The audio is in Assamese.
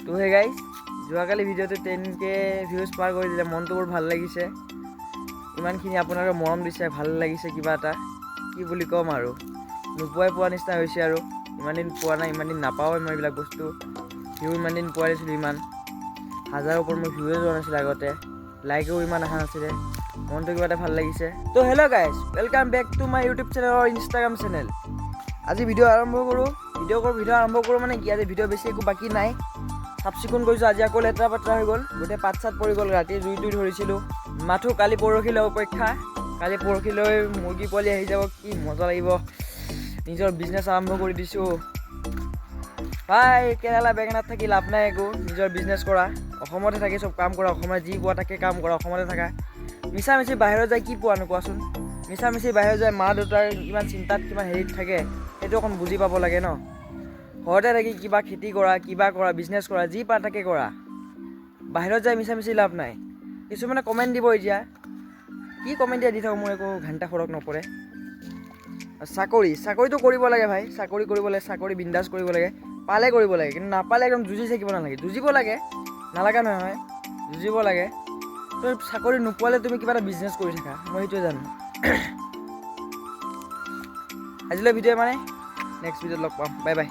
তো হে গাইজ, যোৱাকালি ভিডিঅ'টো 10K ভিউজ পাৰ কৰি দিলে, মনটো বৰ ভাল লাগিছে। ইমানখিনি আপোনালোকে মৰম দিছে, ভাল লাগিছে। কিবা এটা কি বুলি ক'ম আৰু, নোপোৱাই পোৱা নিচিনা হৈছে আৰু। ইমান দিন পোৱা নাই, ইমান দিন নাপাওঁৱেই মই এইবিলাক বস্তু। ভিউ ইমান দিন পোৱা নাছিলোঁ, ইমান হাজাৰৰ ওপৰত মই ভিউৱে যোৱা নাছিলে আগতে, লাইকেও ইমান অহা নাছিলে। মনটো কিবা এটা ভাল লাগিছে। তো hello' guys, welcome back to my YouTube channel আৰু ইনষ্টাগ্ৰাম চেনেল। আজি ভিডিঅ' আৰম্ভ কৰোঁ মানে কি, আজি ভিডিঅ' বেছি একো বাকী নাই। চাফ চিকুণ কৰিছোঁ, আজি আকৌ লেতেৰা পেতেৰা হৈ গ'ল, গোটেই পাত চাত পৰি গ'ল। ৰাতি জুই ধৰিছিলোঁ মাথো। কালি পৰহিলৈ অপেক্ষা, কালি পৰহিলৈ মুৰ্গী পোৱালি আহি যাব, কি মজা লাগিব। নিজৰ বিজনেছ আৰম্ভ কৰি দিছোঁ ভাই। কেৰেলা বেঙেনাত থাকি লাভ নাই একো, নিজৰ বিজনেছ কৰা। অসমতে থাকি চব কাম কৰা, অসমত যি পোৱা তাকে কাম কৰা, অসমতে থাকা। মিছামিছি বাহিৰত যায় কি পোৱানো কোৱাচোন। মিছামিছি বাহিৰত যায় মা দেউতাৰ কিমান চিন্তাত, কিমান হেৰিত থাকে, সেইটো অকণ বুজি পাব লাগে ন। ঘৰতে থাকি কিবা খেতি কৰা, কিবা কৰা, বিজনেছ কৰা, যি পাৰা তাকে কৰা। বাহিৰত যায় মিছামিছি লাভ নাই। কিছুমানে কমেণ্ট দিব, এতিয়া কি কমেণ্ট দি থাকক, মোৰ একো ঘণ্টা ফৰক নপৰে। চাকৰিটো কৰিব লাগে ভাই, চাকৰি কৰিব লাগে, চাকৰি বিন্দাছ কৰিব লাগে, পালে কৰিব লাগে। কিন্তু নাপালে একদম যুঁজি থাকিব নালাগে। যুঁজিব লাগে, নালাগা নহয়, যুঁজিব লাগে। তই চাকৰি নোপোৱালে তুমি কিবা এটা বিজনেছ কৰি থাকা, মই সেইটোৱে জানো। আজিলৈ ভিডিঅ' মানে নেক্সট ভিডিঅ'ত লগ পাম, বাই বাই।